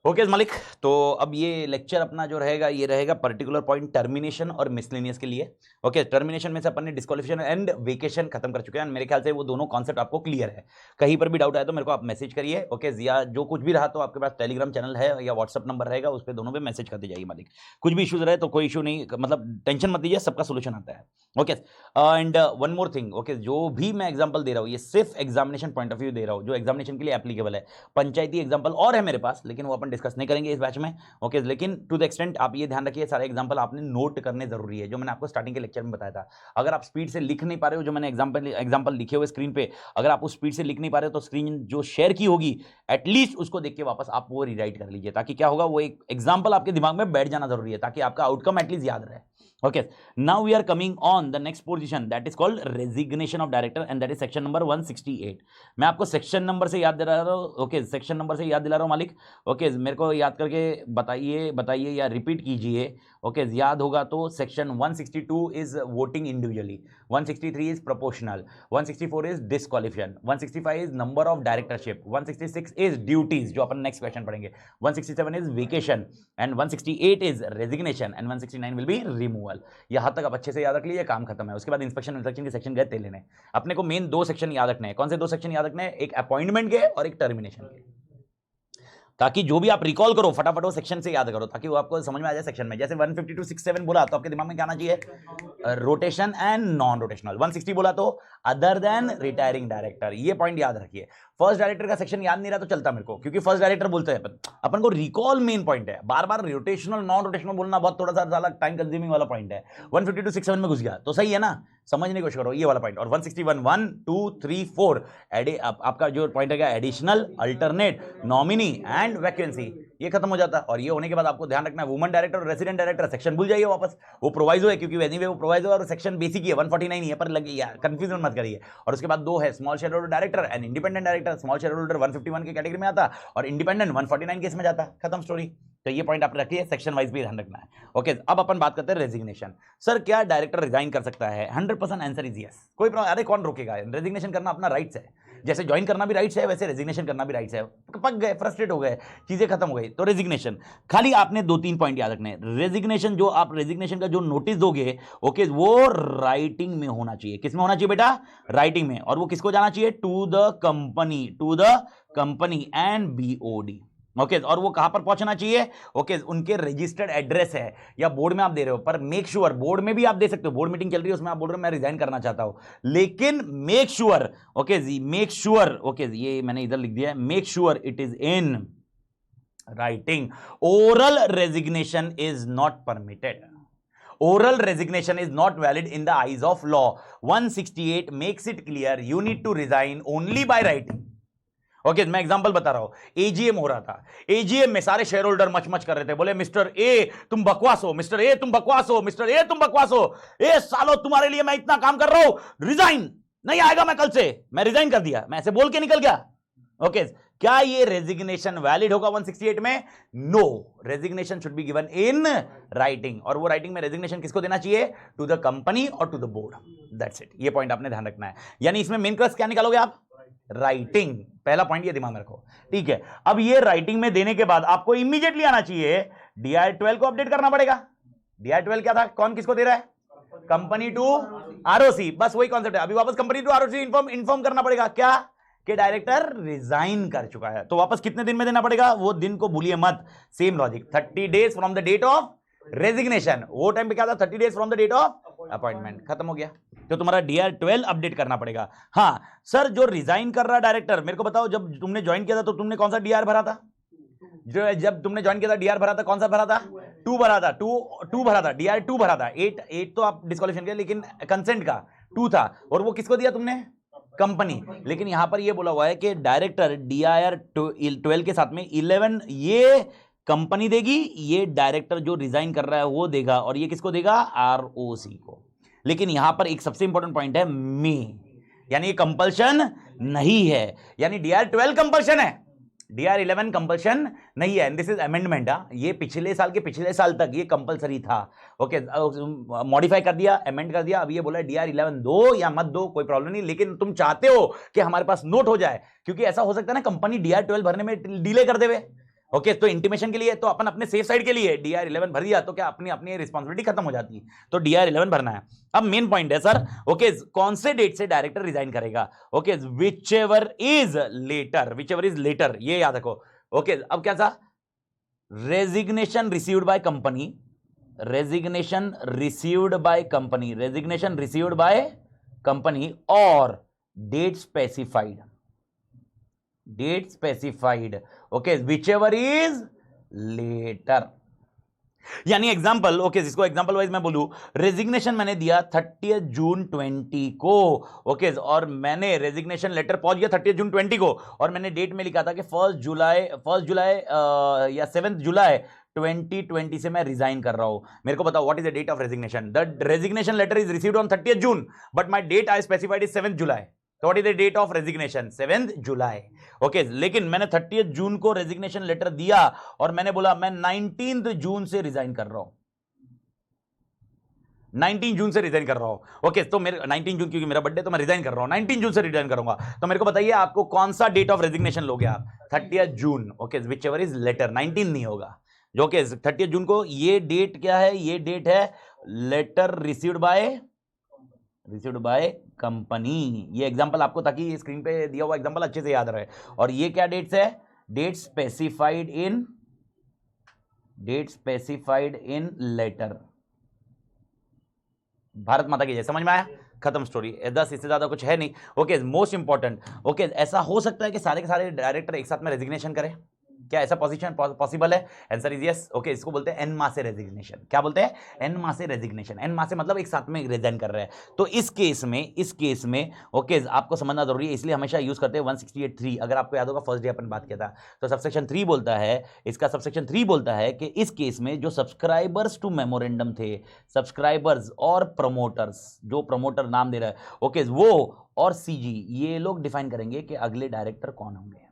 Okay मालिक, तो अब ये लेक्चर अपना जो रहेगा ये रहेगा पर्टिकुलर पॉइंट टर्मिनेशन और मिसलेनियस के लिए। ओके, टर्मिनेशन में से अपन ने डिस्क्वालिफिकेशन एंड वेकेशन खत्म कर चुके हैं। मेरे ख्याल से वो दोनों कॉन्सेप्ट आपको क्लियर है। कहीं पर भी डाउट आए तो मेरे को आप मैसेज करिए। ओके, या जो कुछ भी रहा तो आपके पास टेलीग्राम चैनल है या व्हाट्सअप नंबर रहेगा, उस पर दोनों पे मैसेज करते जाइए मालिक। कुछ भी इश्यूज रहे तो कोई इशू नहीं, मतलब टेंशन मत लीजिए, सबका सोल्यूशन आता है। Okay, and one more thing, okay, जो भी मैं एग्जाम्पल दे रहा हूँ ये सिर्फ एग्जामिनेशन पॉइंट ऑफ व्यू दे रहा हूँ, जो एग्जामिनेशन के लिए एप्लीकेबल है। पंचायती एग्जाम्पल और है मेरे पास, लेकिन वो अपन डिस्कस नहीं करेंगे इस बैच में। ओके, लेकिन टू द एक्सटेंट आप ये ध्यान रखिए, सारे एग्जांपल आपने नोट करने जरूरी है, जो मैंने आपको स्टार्टिंग के लेक्चर में बताया था। अगर आप स्पीड से लिख नहीं पा रहे हो, जो मैंने एग्जांपल लिखे हुए स्क्रीन पे, अगर आप उस स्पीड से लिख नहीं पा रहे हो तो स्क्रीन जो शेयर की होगी एटलीस्ट उसको देख के वापस आप वो रीराइट कर लीजिए, ताकि क्या होगा, वो एक एग्जांपल आपके दिमाग में बैठ जाना जरूरी है, ताकि आपका आउटकम एटलीस्ट याद रहे। Okay, now we are coming on the next position that is called resignation of director and that is section number 168. मैं आपको सेक्शन नंबर से याद दिला रहा हूँ। ओके, सेक्शन नंबर से याद दिला रहा हूँ मालिक। ओके, मेरे को याद करके बताइए या रिपीट कीजिए। ओके, याद होगा तो section 162 is voting individually, 163 is proportional, 164 is disqualification, 165 is number of directorship, 166 is duties जो अपन नेक्स्ट क्वेश्चन पढ़ेंगे, 167 is vacation and 168 is resignation and 169 will be removal. यहां तक आप अच्छे से याद रख लीजिए, काम खत्म है। उसके बाद इंस्पेक्शन के सेक्शन गए थे लेने। अपने को मेन दो सेक्शन याद रखने हैं। कौन से दो सेक्शन याद रखने हैं? एक अपॉइंटमेंट के और एक टर्मिनेशन के, ताकि जो भी आप रिकॉल करो फटाफट वो सेक्शन से याद करो, ताकि वो आपको समझ में आ जाए सेक्शन में। जैसे 15267 बोला तो आपके दिमाग में क्या आना चाहिए? Rotation and non rotational. 160 बोला तो अदर देन रिटायरिंग डायरेक्टर। ये पॉइंट याद रखिए। फर्स्ट डायरेक्टर का सेक्शन याद नहीं रहा तो चलता मेरे को, क्योंकि फर्स्ट डायरेक्टर बोलते हैं अपन को रिकॉल मेन पॉइंट है। बार बार रोटेशनल नॉन रोटेशनल बोलना बहुत थोड़ा सा टाइम कंज्यूमिंग वाला पॉइंट है। 15267 में घुस गया तो सही है ना, समझने की कोशिश करो ये वाला पॉइंट। और 161 1 2 3 4 आपका जो पॉइंट है additional, alternate, nominee and vacancy, ये खत्म हो जाता है। और ये होने के बाद आपको ध्यान रखना है वुमन डायरेक्टर और रेसिडेंट डायरेक्टर सेक्शन भूल जाइए वापस, वो प्रोवाइजो है, क्योंकि एनीवे वो प्रोवाइजो और सेक्शन बेसिक ही है, 149 ही है, पर कंफ्यूजन मत करिए। और उसके बाद दो है small share holder director and independent director. Small share holder 151 के कैटेगरी में आता और इंडिपेंडेंट 149 के इसमें जाता, खत्म स्टोरी। तो ये पॉइंट आप रखिए, सेक्शन वाइज भी ध्यान रखना है। ओके, अब अपन बात करते हैं रेजिग्नेशन। सर क्या डायरेक्टर रिजाइन कर सकता है? 100% आंसर इज यस। कोई अरे कौन रोकेगा? रेजिग्नेशन करना अपना राइट्स है, जैसे ज्वाइन करना भी राइट्स है वैसे रेजिग्नेशन करना भी राइट्स है। पक गए, फ्रस्ट्रेट हो गए, चीजें खत्म हो गई तो रेजिग्नेशन। खाली आपने 2-3 पॉइंट याद रखने हैं। रेजिग्नेशन जो आप रेजिग्नेशन का जो नोटिस दोगे, ओके, वो राइटिंग में होना चाहिए। किसमें होना चाहिए बेटा? राइटिंग में। और वो किसको जाना चाहिए? To the company and BOD. Okay, और वो कहां पर पहुंचना चाहिए? ओके, उनके रजिस्टर्ड एड्रेस है या बोर्ड में आप दे रहे हो, पर मेक श्योर, बोर्ड में भी आप दे सकते हो, बोर्ड मीटिंग चल रही है उसमें आप बोल रहे हो मैं रिजाइन करना चाहता हूं, लेकिन मेक श्योर, ओके जी, मेक श्योर, ओके, ये मैंने इधर लिख दिया है, make sure it is in writing. Oral resignation is not permitted. Oral resignation is not valid in the eyes of law. 168 makes it clear you need to resign only by writing. Okay, मैं example बता रहा हूं। AGM हो रहा था, AGM में सारे share holder much कर रहे थे, बोले मिस्टर ए तुम बकवास हो, मिस्टर ए तुम बकवास हो, मिस्टर ए तुम बकवास हो, ए सालो तुम्हारे लिए मैं इतना काम कर रहा हूं, रिजाइन नहीं आएगा मैं कल से, मैं रिजाइन कर दिया, मैं ऐसे बोल के निकल गया। ओके, क्या ये रेजिग्नेशन वैलिड होगा 168 में? No, resignation should be given in writing. और वो राइटिंग में रेजिग्नेशन किसको देना चाहिए? टू द कंपनी और to the board. That's it. ये पॉइंट आपने ध्यान रखना है। यानी इसमें मेन क्रक्स क्या निकालोगे आप? राइटिंग। पहला पॉइंट ये दिमाग में रखो, ठीक है। अब ये राइटिंग में देने के बाद आपको इमीडिएटली आना चाहिए, DI-12 को अपडेट करना पड़ेगा। DI-12 क्या था? कौन किसको दे रहा है? Company to ROC. बस वही कॉन्सेप्ट है। अभी वापस कंपनी टू आरओसी इन्फॉर्म करना पड़ेगा क्या? कि डायरेक्टर रिजाइन कर चुका है। तो वापस कितने दिन में देना पड़ेगा? वो दिन को भूलिए मत, same logic, 30 days from the date of resignation. वो टाइम पे क्या था? 30 days from the date of appointment. खत्म हो गया। तो तुम्हारा DI-12 अपडेट करना पड़ेगा। हाँ सर, जो रिजाइन कर रहा डायरेक्टर, मेरे को बताओ, जब तुमने ज्वाइन किया था तो तुमने कौन सा DR भरा था? जब तुमने ज्वाइन किया था DR भरा था, कौन सा भरा था? 2 भरा था, 2 भरा था, DI-2 भरा था। 8 तो आप डिस्क्वालिफिकेशन किया, लेकिन कंसेंट का 2 था। और वो किसको दिया तुमने? कंपनी। लेकिन यहां पर ये बोला हुआ है कि डायरेक्टर DIR-12 के साथ में 11 ये कंपनी देगी, ये डायरेक्टर जो रिजाइन कर रहा है वो देगा, और ये किसको देगा? ROC को। लेकिन यहां पर एक सबसे इंपॉर्टेंट पॉइंट है, में, यानी ये कंपल्शन नहीं है। यानी DIR-12 कंपल्शन है, DIR-11 कंपल्शन नहीं है। This is amendment. ये पिछले साल तक ये कंपल्सरी था। ओके, मॉडिफाई कर दिया, अमेंड कर दिया। अब ये बोला DIR-11 दो या मत दो, कोई प्रॉब्लम नहीं, लेकिन तुम चाहते हो कि हमारे पास नोट हो जाए, क्योंकि ऐसा हो सकता है ना कंपनी DIR-12 भरने में डिले कर देवे। ओके तो इंटीमेशन के लिए तो अपन अपने सेफ साइड के लिए DR11 भर दिया तो क्या अपनी अपनी रिस्पॉन्सिबिलिटी खत्म हो जाती है, तो DR11 भरना है। अब मेन पॉइंट है सर, ओके कौन से डेट से डायरेक्टर रिजाइन करेगा, okay whichever is later, ये याद रखो। ओके अब क्या था, resignation received by company, resignation received by company, resignation received by company और date specified, date specified, okay whichever is later. यानी एग्जांपल, ओके जिसको एग्जांपल वाइज मैं बोलूं, रेजिग्नेशन मैंने दिया 30 जून 20 को, ओके और मैंने रेजिग्नेशन लेटर पहुंच गया 30 जून 20 को, और मैंने डेट में लिखा था कि 1 जुलाई या 7 जुलाई 2020 से मैं रिजाइन कर रहा हूं। मेरे को बताओ what is the date of resignation, the resignation letter is received on 30 June but my date I specified is 7 July, तो what is the date of resignation, 7 July. Okay लेकिन मैंने 30 जून को रेजिग्नेशन लेटर दिया और मैंने बोला मैं 19 जून से रिजाइन कर रहा हूं, 19 जून से रिजाइन कर रहा हूं। ओके तो मेरे 19 जून क्योंकि मेरा बर्थडे, तो मैं रिजाइन कर रहा हूं, 19 जून से रिजाइन करूंगा। तो मेरे को बताइए आपको कौन सा डेट ऑफ रेजिग्नेशन लोगे आप, 30 June, okay whichever is later, 19 नहीं होगा, जो कि 30 जून को ये डेट क्या है, ये डेट है लेटर रिसीव्ड बाय कंपनी। ये एग्जांपल आपको, ताकि स्क्रीन पे दिया हुआ एग्जांपल अच्छे से याद रहे। और ये क्या डेट्स है, date specified in letter. Bharat माता की जय, समझ में आया, खत्म स्टोरी, 10 इससे ज्यादा कुछ है नहीं। ओके मोस्ट इंपॉर्टेंट, ओके ऐसा हो सकता है कि सारे के सारे डायरेक्टर एक साथ में रेजिग्नेशन करें, क्या ऐसा पोजीशन पॉसिबल है, आंसर इज यस। ओके इसको बोलते हैं एन मासे रेजिग्नेशन, क्या बोलते हैं, एन मासे रेजिग्नेशन, एन मासे मतलब एक साथ में रिजाइन कर रहे हैं। तो इस केस में ओके आपको समझना जरूरी है, इसलिए हमेशा यूज करते हैं 168(3), अगर आपको याद होगा फर्स्ट डे अपन बात किया था, तो सबसेक्शन 3 बोलता है, इसका सबसेक्शन 3 बोलता है कि इस केस में जो सब्सक्राइबर्स टू मेमोरेंडम थे, सब्सक्राइबर्स और प्रमोटर्स, जो प्रमोटर नाम दे रहा है, ओके वो और सीजी, ये लोग डिफाइन करेंगे कि अगले डायरेक्टर कौन होंगे।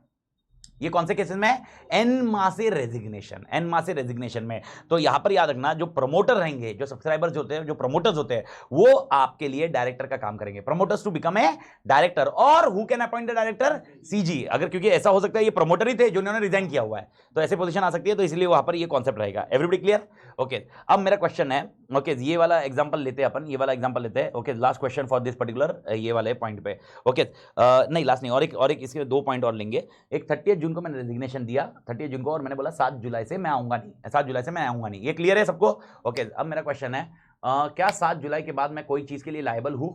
ये कौन से केसेस में, एन मासे रेजिग्नेशन, एन मासे रेजिग्नेशन में। तो यहां पर याद रखना, जो प्रमोटर रहेंगे, जो सब्सक्राइबर्स होते हैं, जो प्रमोटर्स होते हैं, वो आपके लिए डायरेक्टर का काम करेंगे, promoters to become a director. और who can appoint the director, CG. अगर क्योंकि ऐसा हो सकता है ये प्रमोटर ही थे जिन्होंने रिजाइन किया हुआ है, तो ऐसी पोजीशन आ सकती है, तो इसलिए वहां पर ये कॉन्सेप्ट रहेगा। एवरीबॉडी क्लियर, ओके अब मेरा क्वेश्चन है, ओके ये वाला एग्जांपल लेते हैं अपन, ये वाला एग्जांपल लेते हैं, okay last question for this particular ये वाले पॉइंट पे, ओके नहीं लास्ट नहीं, और एक इसके 2 पॉइंट और लेंगे। एक 30 जून को मैंने रेजिग्नेशन दिया, 30 जून को, और मैंने बोला 7 जुलाई से मैं आऊंगा नहीं, 7 जुलाई से मैं आऊंगा नहीं, ये क्लियर है सबको। ओके अब मेरा क्वेश्चन है, क्या 7 जुलाई के बाद मैं कोई चीज के लिए लायबल हूं,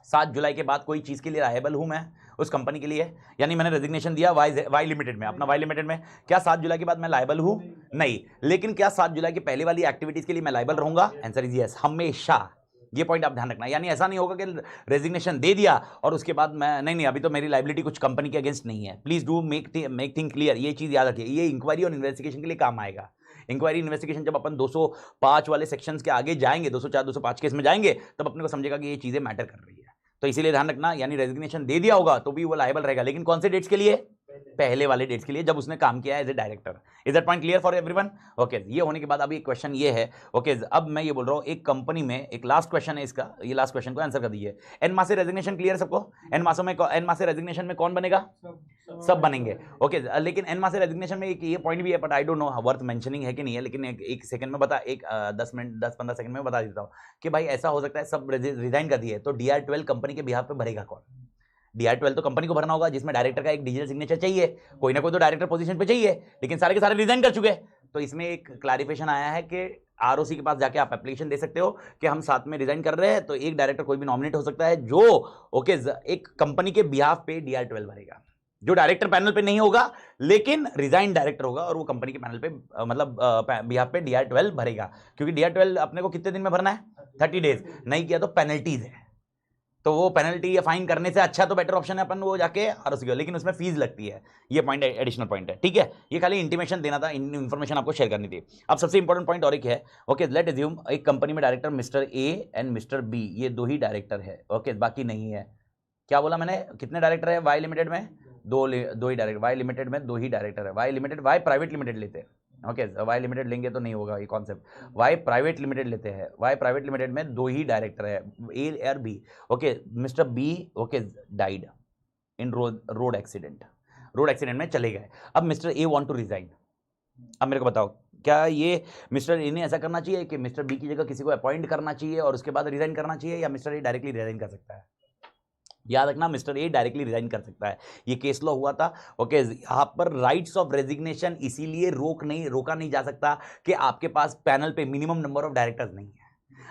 7 जुलाई के बाद कोई चीज के लिए लायबल हूं मैं उस कंपनी के लिए, यानी मैंने रेजिग्नेशन दिया वाई लिमिटेड में, अपना वाई लिमिटेड में, क्या 7 जुलाई के बाद मैं लायबल हूं, नहीं। लेकिन क्या 7 जुलाई की पहले वाली एक्टिविटीज के लिए मैं लायबल रहूंगा, आंसर इज यस, हमेशा। ये पॉइंट आप ध्यान रखना, यानी ऐसा नहीं होगा कि रेजिग्नेशन दे दिया और उसके बाद मैं नहीं अभी तो मेरी लायबिलिटी कुछ कंपनी के अगेंस्ट नहीं है। Please do make thing clear, ये चीज याद रखिए, ये इंक्वायरी और इन्वेस्टिगेशन के लिए काम आएगा। इंक्वायरी इन्वेस्टिगेशन जब अपन 205 वाले सेक्शंस के आगे जाएंगे, 204 205 केस में जाएंगे, तब अपने को समझेगा कि ये चीजें मैटर कर रही है, तो इसीलिए ध्यान रखना, यानी रेजिग्नेशन दे दिया होगा तो भी वो लायबल रहेगा, लेकिन कौन से डेट्स के लिए, पहले वाले डेट्स के लिए, जब उसने काम किया as a director. Is that point clear for everyone, okay ये होने के बाद अभी एक क्वेश्चन ये है, ओके अब मैं ये बोल रहा हूं, एक कंपनी में एक लास्ट क्वेश्चन है इसका, ये लास्ट क्वेश्चन को आंसर कर दीजिए। एन मासे रेजिग्नेशन क्लियर सबको, एन मासे रेजिग्नेशन में कौन बनेगा, सब बनेंगे, ओके लेकिन एन मासे रेजिग्नेशन में एक ये पॉइंट भी है, but I don't know worth mentioning है कि नहीं है, लेकिन एक सेकंड में बता, 10-15 सेकंड में बता देता हूं कि भाई ऐसा हो सकता है सब रिजाइन कर दिए, तो DR12 कंपनी के बिहाफ पे भरेगा कौन, DR12 तो कंपनी को भरना होगा, जिसमें डायरेक्टर का एक डिजिटल सिग्नेचर चाहिए, कोई ना कोई तो डायरेक्टर पोजीशन पे चाहिए, लेकिन सारे के सारे रिजाइन कर चुके। तो इसमें एक क्लैरिफिकेशन आया है कि ROC के पास जाके आप एप्लीकेशन दे सकते हो कि हम साथ में रिजाइन कर रहे हैं, तो एक डायरेक्टर कोई भी नॉमिनेट हो सकता है जो ओके एक कंपनी के बिहाफ पे DR12 भरेगा, जो डायरेक्टर पैनल पे नहीं होगा लेकिन रिजाइन डायरेक्टर होगा, और वो कंपनी के पैनल पे मतलब बिहाफ पे DR12 भरेगा, क्योंकि DR12 अपने को कितने दिन में भरना है, 30 डेज, नहीं किया तो पेनल्टीज है, तो वो पेनल्टी या फाइन करने से अच्छा तो बेटर ऑप्शन है अपन वो जाके ROC, लेकिन उसमें फीस लगती है, ये पॉइंट एडिशनल पॉइंट है, ठीक है, ये खाली इंटीमेशन देना था, इन्फॉर्मेशन आपको शेयर करनी थी। अब सबसे इंपॉर्टेंट पॉइंट और एक है, ओके लेट अज्यूम एक कंपनी में director mister A and mister B, ये 2 ही डायरेक्टर है, ओके बाकी नहीं है। क्या बोला मैंने, कितने डायरेक्टर है वाई लिमिटेड में, 2 ही डायरेक्टर, वाई लिमिटेड में 2 ही डायरेक्टर है, वाई प्राइवेट लिमिटेड लेते हैं, ओके वाई लिमिटेड लेंगे तो नहीं होगा ये कॉन्सेप्ट, वाई प्राइवेट लिमिटेड लेते हैं, वाई प्राइवेट लिमिटेड में 2 ही डायरेक्टर है, A और B, okay mister B okay died in road accident, road accident में चले गए। अब mister A want to resign. अब मेरे को बताओ, क्या ये मिस्टर ए ने ऐसा करना चाहिए कि मिस्टर बी की जगह किसी को अपॉइंट करना चाहिए और उसके बाद रिजाइन करना चाहिए, या मिस्टर ए डायरेक्टली रिजाइन कर सकता है? याद रखना, मिस्टर ए डायरेक्टली रिजाइन कर सकता है। ये केस लॉ हुआ था। ओके, यहां पर राइट्स ऑफ रेजिग्नेशन इसीलिए रोका नहीं जा सकता कि आपके पास पैनल पे मिनिमम नंबर ऑफ डायरेक्टर्स नहीं है।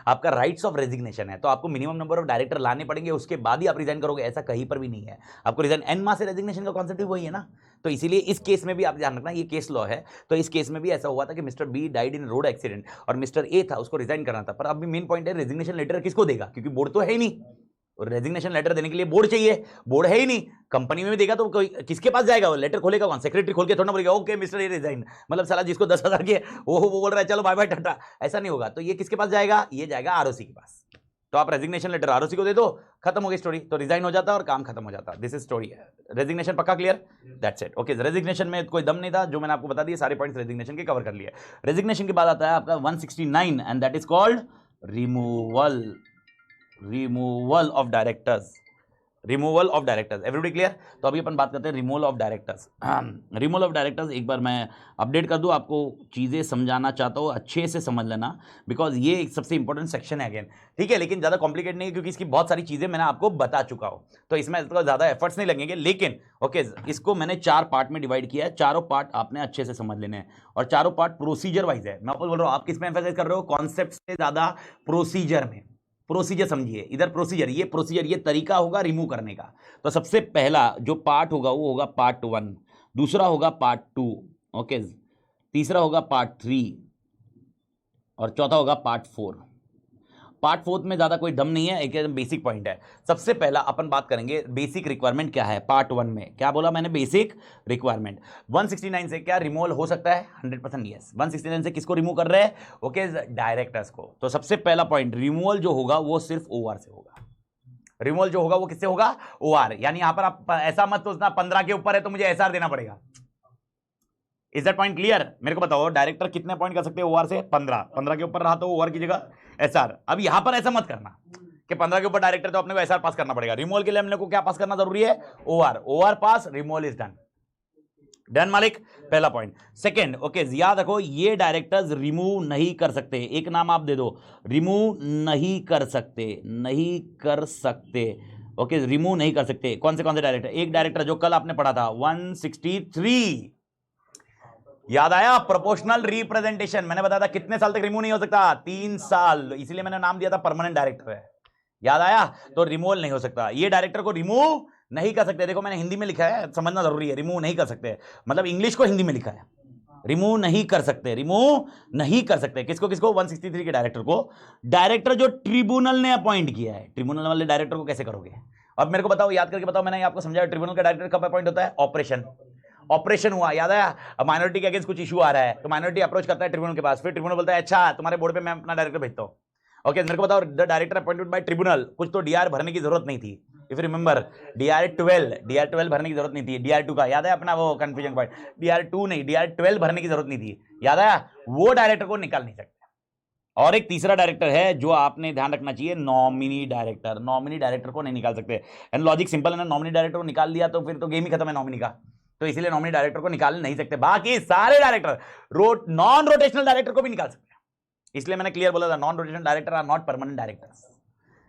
आपका राइट्स ऑफ रेजिग्नेशन है तो आपको मिनिमम नंबर ऑफ डायरेक्टर लाने पड़ेंगे, उसके बाद ही आप रिजाइन करोगे, ऐसा कहीं पर भी नहीं है। आपको रिजाइन एन मास से रेजिग्नेशन का कॉन्सेप्ट भी वही है ना। तो इसीलिए इस केस में भी आप ध्यान रखना, ये केस लॉ है। तो इस केस में भी ऐसा हुआ था कि mister B died in road accident और मिस्टर ए था, उसको रिजाइन करना था। पर अभी मेन पॉइंट है, रेजिग्नेशन लेटर किसको देगा, क्योंकि बोर्ड तो है ही नहीं। और रेजिग्नेशन लेटर देने के लिए बोर्ड चाहिए, बोर्ड है ही नहीं। कंपनी में भी देगा तो कोई किसके पास जाएगा, वो लेटर खोलेगा कौन? सेक्रेटरी खोल के थोड़ा बोलेगा ओके मिस्टर ए रिजाइन, मतलब साला जिसको 10,000 के वो बोल रहा है चलो बाय बाय टाटा, ऐसा नहीं होगा। तो ये किसके पास जाएगा, ये जाएगा आरओसी के पास। तो आप रेजिग्नेशन लेटर आरओसी को दे दो, खत्म हो गई स्टोरी, तो रिजाइन हो जाता है और काम खत्म हो जाता है। दिस इज स्टोरी है। रेजिग्नेशन पक्का clear? That's it. Okay, resignation में कोई दम नहीं था, जो मैंने आपको बता दिया सारे पॉइंट्स रेजिग्नेशन के कवर कर लिए। रेजिग्नेशन के बाद आता है आपका 169 and that is called removal of directors. Removal of directors, everybody clear? तो अभी अपन बात करते हैं removal of directors. Removal of directors एक बार मैं अपडेट कर दूं, आपको चीज़ें समझाना चाहता हूँ, अच्छे से समझ लेना, बिकॉज ये एक सबसे इंपॉर्टेंट सेक्शन है अगेन, ठीक है? लेकिन ज़्यादा कॉम्प्लिकेट नहीं है क्योंकि इसकी बहुत सारी चीज़ें मैंने आपको बता चुका हूँ, तो इसमें ज़्यादा एफर्ट्स नहीं लगेंगे। लेकिन ओके, इसको मैंने 4 पार्ट में डिवाइड किया है, चारों पार्ट आपने अच्छे से समझ लेने हैं और चारों पार्ट प्रोसीजर वाइज है। मैं आपको बोल रहा हूँ, आप किस में एम्फेसाइज कर रहे हो? कॉन्सेप्ट से ज़्यादा प्रोसीजर में। प्रोसीजर समझिए, इधर प्रोसीजर, ये तरीका होगा रिमूव करने का। तो सबसे पहला जो पार्ट होगा वो होगा पार्ट 1, दूसरा होगा पार्ट 2, ओके, तीसरा होगा पार्ट 3 और चौथा होगा पार्ट 4। पार्ट 4 में ज्यादा कोई दम नहीं है, एक बेसिक पॉइंट है। सबसे पहला अपन बात करेंगे बेसिक रिक्वायरमेंट क्या है। पार्ट 1 में क्या बोला मैंने? Basic requirement. 169 से क्या रिमूवल हो सकता है? 100% यस। 169 से किसको रिमूव कर रहे हैं? ओके, डायरेक्टर्स को। तो सबसे पहला पॉइंट, रिमूवल जो होगा वो सिर्फ ओआर से होगा। रिमूवल जो होगा वो किससे होगा? ओआर। यानी यहां पर आप ऐसा मत सोचना 15 के ऊपर है तो मुझे एसआर देना पड़ेगा। Is that point clear? मेरे को बताओ, डायरेक्टर कितने अपॉइंट कर सकते हैं ओआर से? 15 के ऊपर रहा तो ओआर की जगह एसआर। अब यहां पर ऐसा मत करना कि 15 के ऊपर डायरेक्टर तो अपने को एसआर पास करना पड़ेगा। रिमूवल के लिए हमने को क्या पास करना जरूरी है? OR. OR pass, removal is done. Done मालिक, पहला पॉइंट। सेकंड, ओके, याद रखो ये डायरेक्टर्स रिमूव नहीं कर सकते। एक नाम आप दे दो, रिमूव नहीं कर सकते, नहीं कर सकते। ओके, रिमूव नहीं कर सकते। कौन से डायरेक्टर? एक डायरेक्टर जो कल आपने पढ़ा था 163, याद आया? Proportional representation. मैंने बताया था कितने साल तक रिमूव नहीं हो सकता? 3 साल, इसीलिए मैंने नाम दिया था परमानेंट डायरेक्टर है। याद आया? तो रिमूवल नहीं हो सकता, ये डायरेक्टर को रिमूव नहीं कर सकते। देखो मैंने हिंदी में लिखा है, समझना जरूरी है। रिमूव नहीं कर सकते मतलब इंग्लिश को हिंदी में लिखा है, रिमूव नहीं कर सकते, रिमूव नहीं कर सकते। किसको किसको? 163 के डायरेक्टर को। डायरेक्टर जो ट्रिब्यूनल ने अपॉइंट किया है, ट्रिब्यूनल वाले डायरेक्टर को कैसे करोगे? अब मेरे को बताओ, याद करके बताओ। मैंने आपको समझाया ट्रिब्यूनल का डायरेक्टर कब अपॉइंट होता है? ऑपरेशन हुआ, याद आया? माइनॉरिटी के अगेंस्ट कुछ इशू आ रहा है तो माइनॉरिटी अप्रोच करता है ट्रिब्यूनल के पास, फिर ट्रिब्यूनल बोलता है अच्छा तुम्हारे बोर्ड पे मैं अपना डायरेक्टर भेजता हूं। ओके, मेरे को बताओ, the director appointed by tribunal, कुछ तो डीआर भरने की जरूरत नहीं थी। इफ यू रिमेंबर, डीआर12 भरने की जरूरत नहीं थी। डीआर2 का याद है अपना वो कंफ्यूजन पॉइंट? डीआर2 नहीं, डीआर12 भरने की जरूरत नहीं थी, याद आया? वो डायरेक्टर को निकाल नहीं सकते। और एक तीसरा डायरेक्टर है जो आपने ध्यान रखना चाहिए, नॉमिनी डायरेक्टर। नॉमिनी डायरेक्टर को नहीं निकाल सकते। एंड लॉजिक सिंपल है ना, नॉमिनी डायरेक्टर को निकाल दिया तो फिर तो गेम ही खत्म है नॉमिनी का। तो इसीलिए नॉमिनी डायरेक्टर को निकाल नहीं सकते। बाकी सारे डायरेक्टर, नॉन रोटेशनल डायरेक्टर को भी निकाल सकते हैं। इसलिए मैंने क्लियर बोला था, non rotational director are not permanent directors.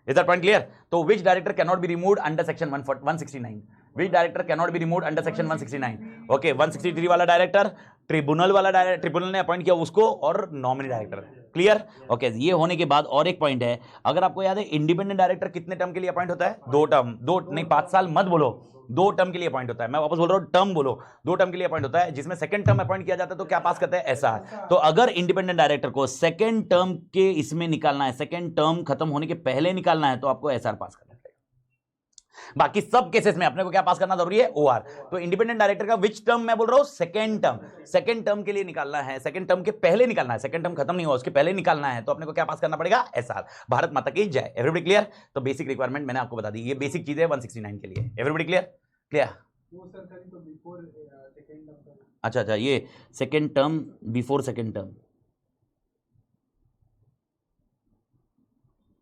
Is that point clear? तो which director can not be removed under section 169? Which director can not be removed under section 169? Okay, 163 वाला डायरेक्टर, ट्रिब्यूनल वाला director, tribunal ने appoint किया उसको, और nominee director. Clear? Okay, ये होने के बाद और एक पॉइंट है, अगर आपको याद है इंडिपेंडेंट डायरेक्टर कितने टर्म के लिए अपॉइंट होता है? 2 टर्म। 2 नहीं, 5 साल मत बोलो, 2 टर्म के लिए अपॉइंट होता है। मैं वापस बोल रहा हूं, टर्म बोलो, 2 टर्म के लिए अपॉइंट होता है, जिसमें सेकंड टर्म अपॉइंट किया जाता है तो क्या पास करते हैं? एसआर। तो अगर इंडिपेंडेंट डायरेक्टर को सेकंड टर्म के इसमें निकालना है, सेकंड टर्म खत्म होने के पहले निकालना है, तो आपको एसआर पास करना पड़ेगा। बाकी सब केसेस में अपने को क्या पास करना जरूरी है? ओआर। तो इंडिपेंडेंट डायरेक्टर का विच टर्म मैं बोल रहा हूं? Second term. सेकंड टर्म के लिए निकालना है, सेकंड टर्म के पहले निकालना है, सेकंड टर्म खत्म नहीं हुआ उसके पहले निकालना है, तो अपने को क्या पास करना पड़ेगा? एसआर। भारत माता की जय। Everybody clear? तो बेसिक रिक्वायरमेंट मैंने आपको बता दी, ये बेसिक चीज है 169 के लिए। Everybody clear? क्लियर? अच्छा, ये second term before second term,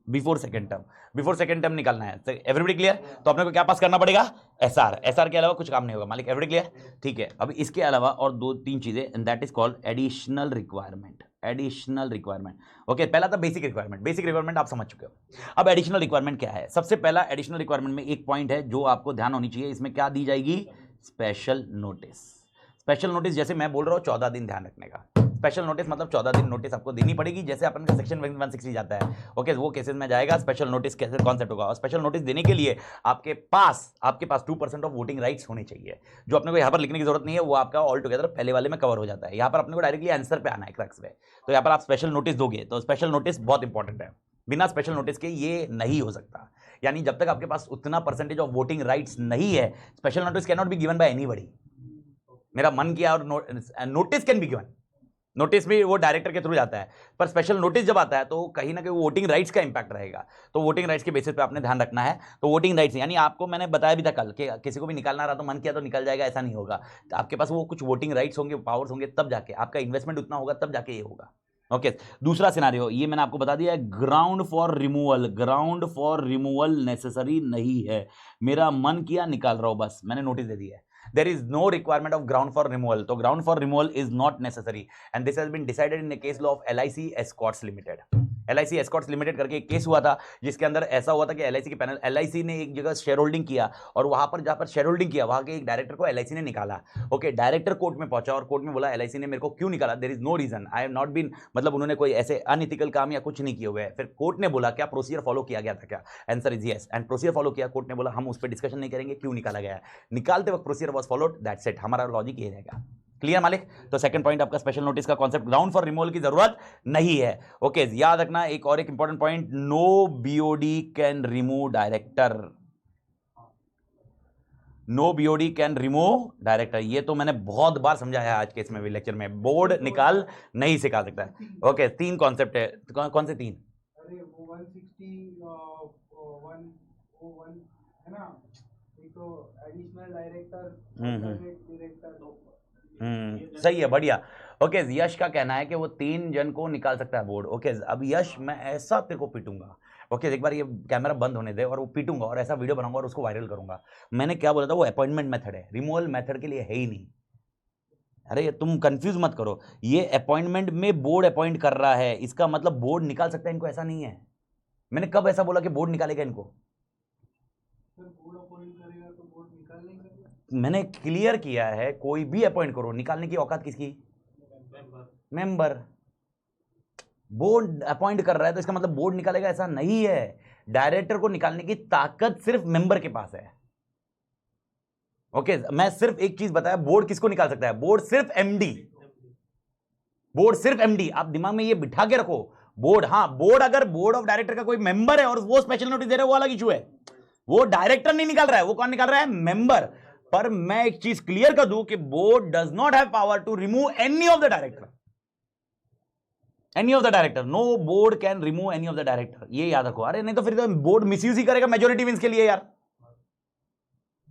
before second term निकालना है। Everybody clear? तो अपने को क्या पास करना पड़ेगा? एसआर के अलावा कुछ काम नहीं होगा मालिक। Everybody clear? ठीक है, अब इसके अलावा और 2-3 चीजें, and that is called additional requirement. Okay, पहला था बेसिक रिक्वायरमेंट आप समझ चुके हो। अब एडिशनल रिक्वायरमेंट क्या है? सबसे पहला एडिशनल रिक्वायरमेंट में एक पॉइंट है जो आपको ध्यान होनी चाहिए, इसमें क्या दी जाएगी? Special notice. जैसे मैं बोल रहा हूं 14 दिन ध्यान रखने का। स्पेशल नोटिस मतलब 14 दिन नोटिस आपको देनी पड़ेगी, जैसे अपन का सेक्शन 160 जाता है। ओके, वो केसेस में जाएगा स्पेशल नोटिस कैसे कॉन्सेप्ट होगा। और स्पेशल नोटिस देने के लिए आपके पास 2% ऑफ वोटिंग राइट्स होने चाहिए, जो अपने को यहां पर लिखने की जरूरत नहीं है, वो आपका ऑल टुगेदर पहले वाले में कवर हो जाता है। यहां पर अपने को डायरेक्टली आंसर पे आना है, क्रक्स पे। तो यहां पर आप स्पेशल नोटिस दोगे तो स्पेशल नोटिस बहुत इंपॉर्टेंट है, बिना स्पेशल नोटिस के ये नहीं हो सकता। यानी जब तक आपके पास उतना परसेंटेज ऑफ वोटिंग राइट्स नहीं है, special notice can not be given by anybody. मेरा मन किया और notice can be given, notice भी वो डायरेक्टर के थ्रू जाता है, पर स्पेशल नोटिस जब आता है तो कहीं ना कहीं वोटिंग राइट्स का इंपैक्ट रहेगा। तो वोटिंग राइट्स के बेसिस पे आपने ध्यान रखना है। तो वोटिंग राइट्स यानी आपको मैंने बताया भी था कल कि किसी को भी निकालना रहा तो मन किया तो निकल जाएगा, ऐसा नहीं होगा। तो आपके पास वो कुछ वोटिंग राइट्स होंगे, पावर्स होंगे, तब जाके आपका इन्वेस्टमेंट उतना होगा, तब जाके ये होगा। ओके, दूसरा सिनारियो ये मैंने आपको बता दिया है, ग्राउंड फॉर रिमूवल नेसेसरी नहीं है, मेरा मन किया निकाल रहा हूं, बस मैंने नोटिस दे दिया है। There is no requirement of ground for removal. तो ground for removal is not necessary, and this has been decided in the case law of LIC Escorts Limited. LIC Escorts Limited करके एक case हुआ था, जिसके अंदर ऐसा हुआ था कि LIC के पैनल, LIC ने एक जगह शेयर होल्डिंग किया, और वहां पर जहां पर शेयर होल्डिंग किया वहां के एक डायरेक्टर को LIC ने निकाला। ओके, डायरेक्टर कोर्ट में पहुंचा और कोर्ट में बोला LIC ने मेरे को क्यों निकाला, there is no reason, I have not been, मतलब उन्होंने कोई ऐसे अनइथिकल काम या कुछ नहीं किए हुए। फिर कोर्ट ने बोला क्या प्रोसीजर फॉलो किया गया था क्या? Answer is yes, and procedure follow किया। कोर्ट ने बोला हम उस पर डिस्कशन नहीं करेंगे क्यों निकाला गया है, निकालते वक्त procedure was followed, that's it. हमारा लॉजिक ये रहेगा। क्लियर मालिक? तो सेकंड पॉइंट आपका स्पेशल नोटिस का कॉन्सेप्ट, ग्राउंड फॉर रिमूवल की जरूरत नहीं है। ओके, याद रखना एक और एक important point, no BOD can remove director. No BOD can remove director, ये तो मैंने बहुत बार समझाया आज के इसमें भी लेक्चर में, बोर्ड निकाल नहीं सिखा सकता है। ओके, 3 कॉन्सेप्ट है, कौन से 3? अरे वो 161 है ना, एक तो एडिशनल डायरेक्टर, सही है, बढ़िया। ओके, यश का कहना है कि वो 3 जन को निकाल सकता है बोर्ड। ओके, अब यश मैं ऐसा तेरे को पीटूंगा। ओके, एक बार ये कैमरा बंद होने दे और वो पीटूंगा और ऐसा वीडियो बनाऊंगा और उसको वायरल करूंगा। मैंने क्या बोला था, वो अपॉइंटमेंट मेथड है, रिमूवल मेथड के लिए है ही नहीं। अरे तुम कंफ्यूज मत करो, ये अपॉइंटमेंट में बोर्ड अपॉइंट कर रहा है, इसका मतलब बोर्ड निकाल सकता है इनको, ऐसा नहीं है। मैंने कब ऐसा बोला कि बोर्ड निकालेगा इनको? बोर्ड अपॉइंट करेगा तो बोर्ड निकाल लेंगे। मैंने क्लियर किया है, कोई भी अपॉइंट करो, निकालने की औकात किसकी? मेंबर। बोर्ड अपॉइंट कर रहा है तो इसका मतलब बोर्ड निकालेगा, ऐसा नहीं है। डायरेक्टर को निकालने की ताकत सिर्फ मेंबर के पास है। ओके, मैं सिर्फ एक चीज बताया, बोर्ड किसको निकाल सकता है? बोर्ड सिर्फ एमडी। आप दिमाग में ये बिठा के रखो, बोर्ड, हाँ बोर्ड, अगर बोर्ड ऑफ डायरेक्टर का कोई मेंबर है और वो स्पेशल नोटिस दे रहा है, वो अलग इशू है। वो डायरेक्टर नहीं निकाल रहा है, वो कौन निकाल रहा है? मेंबर। पर मैं एक चीज क्लियर कर दूं कि board does not have power to remove any of the director, no board can remove any of the director, ये याद रखो। अरे नहीं तो फिर तो बोर्ड मिसयूज ही करेगा मेजोरिटी विंस के लिए यार,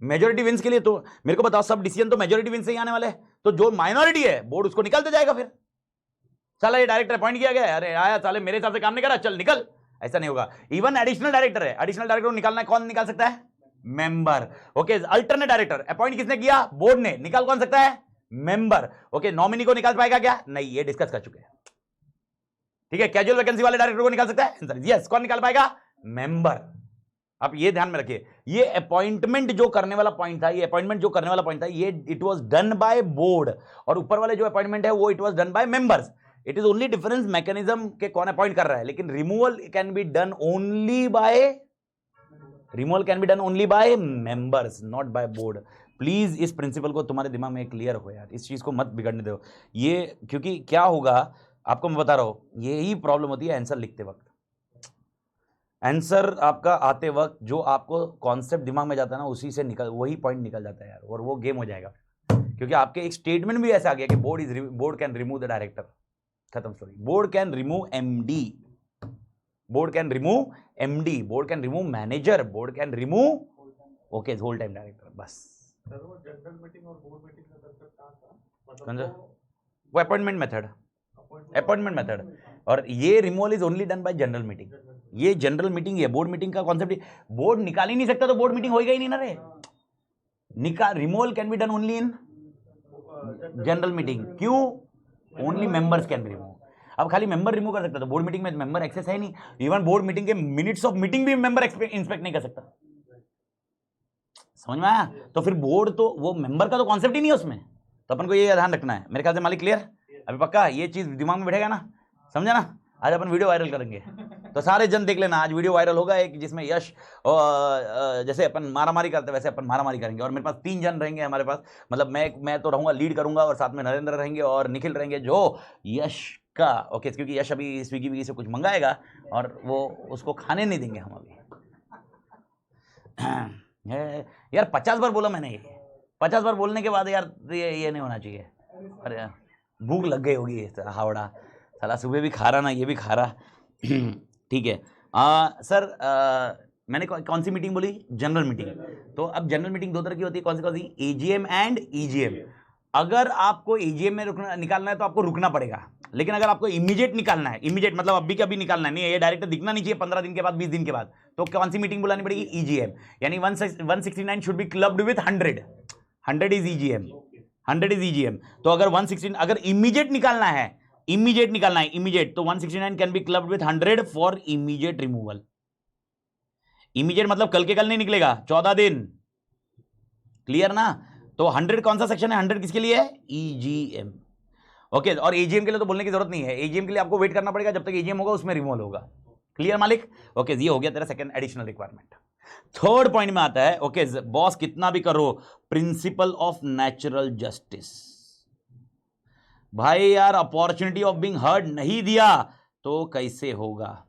मेजोरिटी विंस के लिए। तो मेरे को बताओ, सब डिसीजन तो मेजोरिटी विंस से ही आने वाले हैं, तो जो माइनॉरिटी है बोर्ड उसको निकालते जाएगा। फिर साला ये डायरेक्टर अपॉइंट किया गया है, अरे आया साले मेरे हिसाब से काम नहीं करा, चल निकल, ऐसा नहीं होगा। इवन एडिशनल डायरेक्टर है, एडिशनल डायरेक्टर को निकालना है, कौन निकाल सकता है? Member. Okay, alternate director appoint किसने किया? बोर्ड ने, निकाल कौन सकता है? मेंबर। ओके, नॉमिनी को निकाल पाएगा क्या? नहीं, ये डिस्कस कर चुके हैं। ठीक है, कैजुअल वैकेंसी वाले डायरेक्टर को निकाल सकता है? यस, कौन निकाल पाएगा? मेंबर। आप ये ध्यान में रखिए, ये अपॉइंटमेंट जो करने वाला पॉइंट था, ये it was done by board, और ऊपर वाले जो अपॉइंटमेंट है वो it was done by members. It is only difference mechanism के कौन अपॉइंट कर रहा है, लेकिन removal can be done only by members, not by board. Please इस प्रिंसिपल को तुम्हारे दिमाग में क्लियर हो यार, इस चीज को मत बिगड़ने दो ये, क्योंकि क्या होगा आपको मैं बता रहा हूं, यही प्रॉब्लम होती है आंसर लिखते वक्त। आंसर आपका आते वक्त जो आपको कॉन्सेप्ट दिमाग में जाता है ना, उसी से वही पॉइंट निकल जाता है यार, और वो गेम हो जाएगा। क्योंकि आपके एक स्टेटमेंट भी ऐसा आ गया कि board can remove the director, खत्म story. Board can remove MD, board can remove manager, board can remove okay whole time director, बस। जनरल मीटिंग और बोर्ड मीटिंग का कंसेप्ट कहां था? वो अपॉइंटमेंट मेथड और ये removal is only done by general meeting. ये जनरल मीटिंग है, बोर्ड मीटिंग का कॉन्सेप्ट। बोर्ड निकाल ही नहीं सकता तो बोर्ड मीटिंग होएगा ही नहीं ना रे। निकाल removal can be done only in general meeting. क्यों? Only members can be remove. अब खाली मेंबर रिमूव कर सकता, तो बोर्ड मीटिंग में मेंबर एक्सेस है नहीं। इवन बोर्ड मीटिंग के मिनट्स ऑफ मीटिंग भी मेंबर इंस्पेक्ट नहीं कर सकता। समझ में आया? तो फिर बोर्ड तो वो मेंबर का तो कॉन्सेप्ट ही नहीं है उसमें। तो अपन को ये ध्यान रखना है। मेरे ख्याल से मालिक क्लियर? अभी पक्का ये चीज दिमाग में बैठेगा ना? समझा ना? आज अपन वीडियो वायरल करेंगे, तो सारे जन देख लेना। आज वीडियो वायरल होगा एक जिसमें यश जैसे अपन मारामारी करते वैसे अपन मारामारी करेंगे, और मेरे पास 3 जन रहेंगे हमारे पास। मतलब मैं तो रहूंगा, लीड करूंगा, और साथ में नरेंद्र रहेंगे और निखिल रहेंगे जो यश का ओके, क्योंकि यश अभी स्विगी विगी से कुछ मंगाएगा और वो उसको खाने नहीं देंगे हम अभी। यार 50 बार बोला मैंने, ये 50 बार बोलने के बाद यार ये नहीं होना चाहिए। अरे यार भूख लग गई होगी हावड़ा, साला सुबह भी खा रहा ना, ये भी खा रहा। ठीक है सर, मैंने कौन सी मीटिंग बोली? General meeting. तो अब जनरल मीटिंग 2 तरह की होती है। कौन सी? AGM and EGM. अगर आपको एजीएम में निकालना है तो आपको रुकना पड़ेगा, लेकिन अगर आपको इमीडिएट निकालना है, इमीडिएट मतलब अभी कभी निकालना है, नहीं ये डायरेक्ट दिखना नहीं चाहिए 15 दिन के बाद, 20 दिन के बाद, तो कौन सी मीटिंग बुलानी पड़ेगी? ईजीएम। यानी 169 should be clubbed with 100। 100 is EGM. 100 is EGM. तो अगर 116 अगर इमीडिएट निकालना है, इमीडिएट, तो 169 can be clubbed with 100 for immediate removal. Immediate मतलब कल के कल नहीं निकलेगा, 14 दिन। क्लियर ना? तो 100 कौन सा सेक्शन है? 100 किसके लिए है? ईजीएम। ओके, और एजीएम के लिए तो बोलने की जरूरत नहीं है। एजीएम के लिए आपको वेट करना पड़ेगा जब तक एजीएम होगा, उसमें रिमूवल होगा। क्लियर मालिक? ओके, ये हो गया तेरा second additional requirement. Third point में आता है, ओके बॉस कितना भी करो, प्रिंसिपल ऑफ नेचुरल जस्टिस। भाई यार अपॉर्चुनिटी ऑफ बीइंग हर्ड नहीं दिया तो कैसे होगा?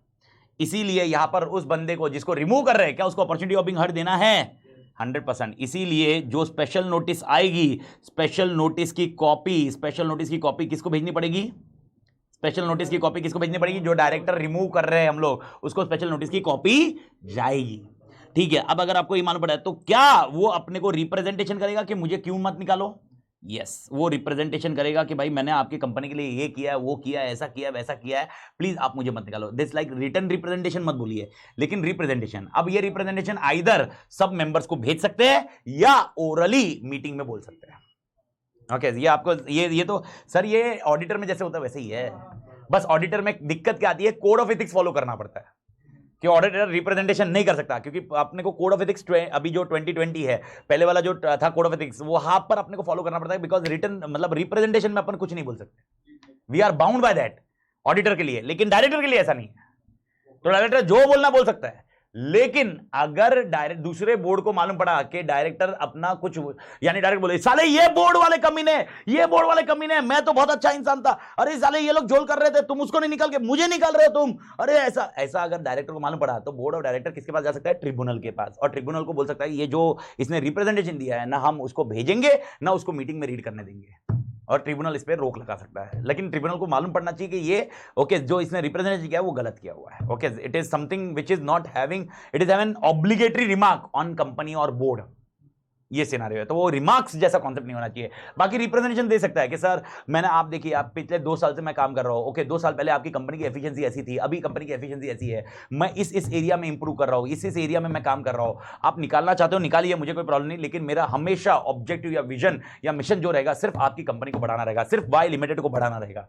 इसीलिए यहां पर उस बंदे को जिसको रिमूव कर रहे हैं, क्या उसको अपॉर्चुनिटी ऑफ बीइंग हर्ड देना है? 100%। इसीलिए जो स्पेशल नोटिस आएगी, स्पेशल नोटिस की कॉपी किसको भेजनी पड़ेगी? स्पेशल नोटिस की कॉपी किसको भेजनी पड़ेगी? जो डायरेक्टर रिमूव कर रहे हैं हम लोग, उसको स्पेशल नोटिस की कॉपी जाएगी। ठीक है, अब अगर आपको ये मालूम पड़ा है तो क्या वो अपने को रिप्रेजेंटेशन करेगा कि मुझे क्यों मत निकालो? यस, वो रिप्रेजेंटेशन करेगा कि भाई मैंने आपकी कंपनी के लिए ये किया है, वो किया है, ऐसा किया है, वैसा किया है, प्लीज आप मुझे मत निकालो। दिस लाइक रिटन रिप्रेजेंटेशन मत बोलिए, लेकिन रिप्रेजेंटेशन। अब ये रिप्रेजेंटेशन आइदर सब मेंबर्स को भेज सकते हैं या ओरली मीटिंग में बोल सकते हैं। ओके, ये आपको ये तो सर ये ऑडिटर में जैसे होता है वैसे ही है। बस ऑडिटर में दिक्कत क्या आती है? कोड ऑफ एथिक्स फॉलो करना पड़ता है कि ऑडिटर रिप्रेजेंटेशन नहीं कर सकता, क्योंकि अपने को कोड ऑफ एथिक्स अभी जो 2020 है, पहले वाला जो था कोड ऑफ एथिक्स, वो हां पर अपने को फॉलो करना पड़ता है, बिकॉज रिटन मतलब रिप्रेजेंटेशन में अपन कुछ नहीं बोल सकते। We are bound by that auditor के लिए, लेकिन डायरेक्टर के लिए ऐसा नहीं है। तो डायरेक्टर जो बोलना बोल सकता है, लेकिन अगर डायरेक्ट दूसरे बोर्ड को मालूम पड़ा कि डायरेक्टर अपना कुछ, यानी डायरेक्ट बोले साले ये बोर्ड वाले कमीने, मैं तो बहुत अच्छा इंसान था, अरे साले ये लोग जोल कर रहे थे, तुम उसको नहीं निकाल के मुझे निकाल रहे हो तुम, अरे ऐसा अगर डायरेक्टर को मालूम पड़ा तो बोर्ड ऑफ डायरेक्टर किसके पास जा सकता है? ट्रिब्यूनल के पास। और ट्रिब्यूनल को बोल सकता है ये जो इसने रिप्रेजेंटेशन दिया है ना, हम उसको भेजेंगे ना उसको मीटिंग में रीड करने देंगे, और ट्रिब्यूनल इस पे रोक लगा सकता है। लेकिन ट्रिब्यूनल को मालूम पड़ना चाहिए कि ये ओके जो इसने रिप्रेजेंटेशन किया है वो गलत किया हुआ है। Okay, it is something which is not having, it is having obligatory remark on company और बोर्ड। ये सिनारियो है, तो वो रिमार्क्स जैसा कॉन्सेप्ट नहीं होना चाहिए। बाकी रिप्रेजेंटेशन दे सकता है कि सर मैंने, आप देखिए आप पिछले 2 साल से मैं काम कर रहा हूं, ओके 2 साल पहले आपकी कंपनी की एफिशिएंसी ऐसी थी, अभी कंपनी की एफिशिएंसी ऐसी है, मैं इस एरिया में इंप्रूव कर रहा हूं, इस एरिया में मैं काम कर रहा हूं, आप निकालना चाहते हो निकालिए, मुझे कोई प्रॉब्लम नहीं, लेकिन मेरा हमेशा ऑब्जेक्टिव या विजन या मिशन जो रहेगा सिर्फ आपकी कंपनी को बढ़ाना रहेगा, सिर्फ वाई लिमिटेड को बढ़ाना रहेगा।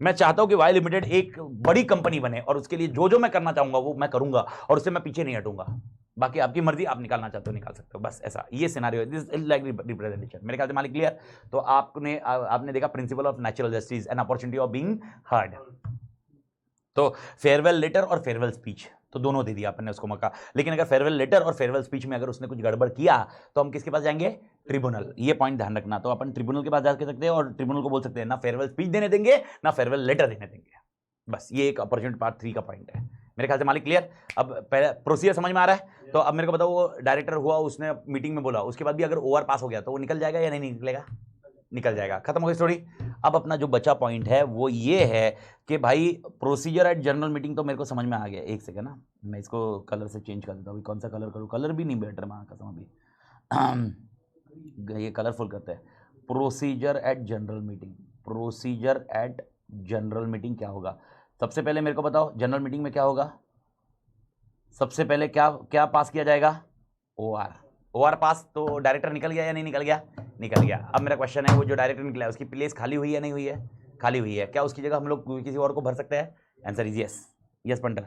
मैं चाहता हूं कि वाई लिमिटेड एक बड़ी कंपनी बने, और उसके लिए जो मैं करना चाहूंगा वो मैं करूंगा, और उससे मैं पीछे नहीं हटूंगा। बाकी आपकी मर्जी, आप निकालना चाहते हो निकाल सकते हो, बस ऐसा ये scenario, this is like representation. मेरे ख्याल से मालिक क्लियर? तो आपने देखा principle of natural justice and opportunity of being heard. तो फेयरवेल लेटर और फेयरवेल स्पीच तो दोनों दे दिया अपन ने उसको मौका, लेकिन अगर फेयरवेल लेटर और फेयरवेल स्पीच में अगर उसने कुछ गड़बड़ किया तो हम किसके पास जाएंगे? ट्रिब्यूनल। ये पॉइंट ध्यान रखना। तो अपन ट्रिब्यूनल के पास जा सकते हैं और ट्रिब्यूनल को बोल सकते हैं ना फेयरवेल स्पीच देने देंगे ना फेयरवेल लेटर देने देंगे। बस ये एक अपॉर्चुनिटी पार्ट 3 का पॉइंट है। मेरे ख्याल से मालिक क्लियर? अब पहले प्रोसीजर समझ में आ रहा है? तो अब मेरे को बताओ, वो डायरेक्टर हुआ, उसने मीटिंग में बोला, उसके बाद भी अगर ओवर पास हो गया तो वो निकल जाएगा या नहीं निकलेगा? निकल जाएगा। खत्म हो गई स्टोरी। अब अपना जो बचा पॉइंट है वो ये है कि भाई प्रोसीजर एट जनरल मीटिंग तो मेरे को समझ में आ गया। एक सेकंड ना, मैं इसको कलर से चेंज कर देता हूँ। कौन सा कलर करूँ? कलर भी नहीं बेटर माँ कसम अभी ये कलरफुल करते हैं। Procedure at general meeting, procedure at general meeting क्या होगा? सबसे पहले मेरे को बताओ जनरल मीटिंग में क्या होगा, सबसे पहले क्या क्या पास किया जाएगा, ओआर। ओआर पास, तो डायरेक्टर निकल गया या नहीं निकल गया, निकल गया। अब मेरा क्वेश्चन है वो जो डायरेक्टर निकला है उसकी प्लेस खाली हुई है नहीं हुई है, खाली हुई है, क्या उसकी जगह हम लोग किसी और को भर सकते हैं, answer is yes. Yes punter,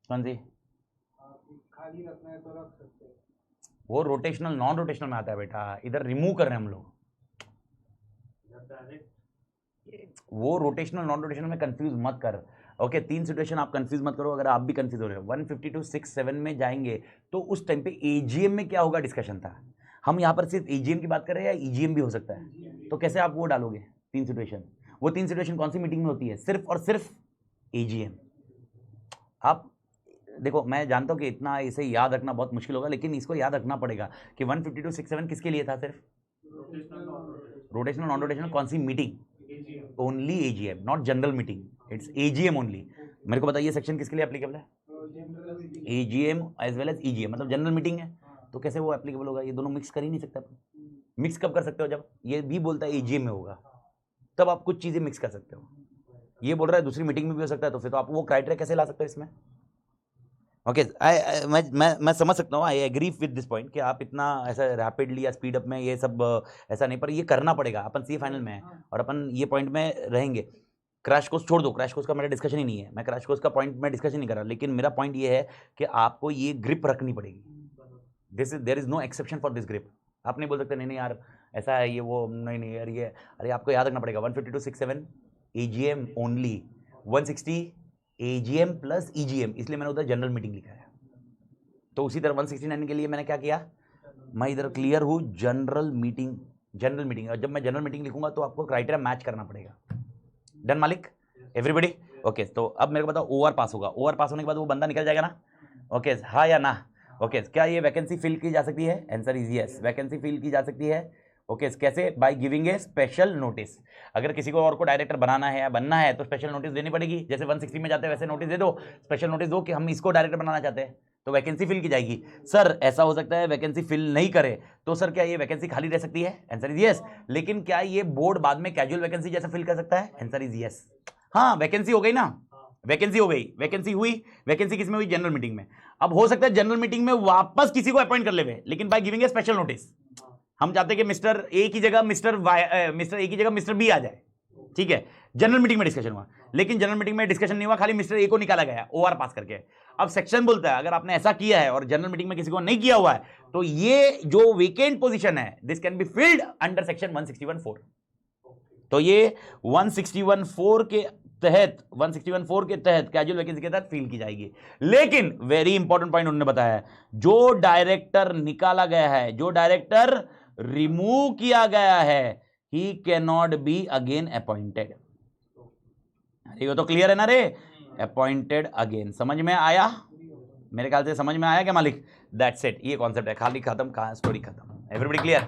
कौन सी, खाली रखना है तो रख सकते हैं, वो रोटेशनल नॉन रोटेशनल में आता है बेटा, इधर रिमूव कर रहे हैं हम लोग, वो रोटेशनल नॉन रोटेशनल में कंफ्यूज मत कर। ओके, 3 सिचुएशन आप कंफ्यूज मत करो, अगर आप भी कंफ्यूज हो रहे हो 152.6.7 में जाएंगे तो उस टाइम पे एजीएम में क्या होगा डिस्कशन था, हम यहाँ पर सिर्फ एजीएम की बात कर रहे हैं या ईजीएम भी हो सकता है, तो कैसे आप वो डालोगे 3 सिचुएशन, वो 3 सिचुएशन कौन सी मीटिंग में होती है, सिर्फ और सिर्फ एजीएम। आप देखो, मैं जानता हूँ कि इतना इसे याद रखना बहुत मुश्किल होगा, लेकिन इसको याद रखना पड़ेगा कि 152.6.7 किसके लिए था, सिर्फ रोटेशनल नॉन रोटेशनल कौन सी meeting, only AGM, not general meeting, it's AGM only. मेरे को बताइए सेक्शन किसके लिए एप्लीकेबल है, AGM as well as EGM, मतलब जनरल मीटिंग है तो कैसे वो एप्लीकेबल होगा, ये दोनों मिक्स कर ही नहीं सकते अपन। मिक्स कब कर सकते हो, जब ये भी बोलता है एजीएम में होगा तब आप कुछ चीजें मिक्स कर सकते हो, ये बोल रहा है दूसरी मीटिंग में भी हो सकता है, तो फिर तो आप वो क्राइटेरिया कैसे ला सकते हो इसमें। ओके, मैं समझ सकता हूँ, I agree with this point कि आप इतना ऐसा रैपिडली या स्पीड अप में ये सब ऐसा नहीं, पर ये करना पड़ेगा, अपन सी फाइनल में है और अपन ये पॉइंट में रहेंगे। क्रैश कोर्स छोड़ दो, क्रैश कोर्स का मेरा डिस्कशन ही नहीं है, मैं क्रैश कोर्स का पॉइंट में डिस्कशन नहीं कर रहा, लेकिन मेरा पॉइंट ये है कि आपको ये ग्रिप रखनी पड़ेगी, there is no exception for this grip. आप नहीं बोल सकते नहीं नहीं यार ऐसा है ये वो, नहीं नहीं यार ये, अरे आपको याद रखना पड़ेगा 152.6.7 AGM only, 160 AGM plus EGM, इसलिए मैंने उधर जनरल मीटिंग लिखा है। तो उसी तरह 169 के लिए मैंने क्या किया, मैं इधर क्लियर हूं जनरल मीटिंग, जनरल मीटिंग, और जब मैं जनरल मीटिंग लिखूंगा तो आपको क्राइटेरिया मैच करना पड़ेगा। डन मालिक, एवरीबडी, ओके। तो अब मेरे को बताओ ओआर पास होगा, ओआर पास होने के बाद वो बंदा निकल जाएगा ना, ओके, हाँ या ना, ओके। क्या ये वैकेंसी फिल की जा सकती है, answer is yes, vacancy fill की जा सकती है। ओके, कैसे, by giving a special notice, अगर किसी को और को डायरेक्टर बनाना है या बनना है तो स्पेशल नोटिस देनी पड़ेगी, जैसे 160 में जाते हैं वैसे नोटिस दे दो, स्पेशल नोटिस दो कि हम इसको डायरेक्टर बनाना चाहते हैं, तो वैकेंसी फिल की जाएगी। सर ऐसा हो सकता है वैकेंसी फिल नहीं करे तो सर क्या ये वैकेंसी खाली रह सकती है, आंसर इज यस। लेकिन क्या ये बोर्ड बाद में कैजुअल वैकेंसी जैसा फिल कर सकता है, आंसर इज यस। हाँ, वैकेंसी हो गई ना, वैकेंसी हो गई, वैकेंसी हुई, वैकेंसी किसमें हुई, जनरल मीटिंग में। अब हो सकता है जनरल मीटिंग में वापस किसी को अपॉइंट कर ले, लेकिन bye giving a special notice, हम चाहते हैं कि मिस्टर ए की जगह मिस्टर ए की जगह मिस्टर बी आ जाए, ठीक है, जनरल मीटिंग में डिस्कशन हुआ, लेकिन जनरल मीटिंग में डिस्कशन नहीं हुआ, खाली मिस्टर ए को निकाला गया ओआर पास करके। अब सेक्शन बोलता है अगर आपने ऐसा किया है और जनरल मीटिंग में किसी को नहीं किया हुआ है तो ये जो वेकेंट पोजीशन है this can be filled under section 161(4). तो ये 161(4) के तहत, 161(4) के तहत कैजुअल वैकेंसी के तहत फिल की जाएगी। लेकिन वेरी इंपॉर्टेंट पॉइंट उन्होंने बताया, जो डायरेक्टर निकाला गया है, जो डायरेक्टर रिमूव किया गया है, he can not be again appointed. अरे ये तो क्लियर है ना रे, अपॉइंटेड अगेन, समझ में आया, मेरे ख्याल से समझ में आया क्या मालिक, दैट्स इट, ये कॉन्सेप्ट है, खाली खत्म, कहां स्टोरी खत्म, एवरीबॉडी क्लियर,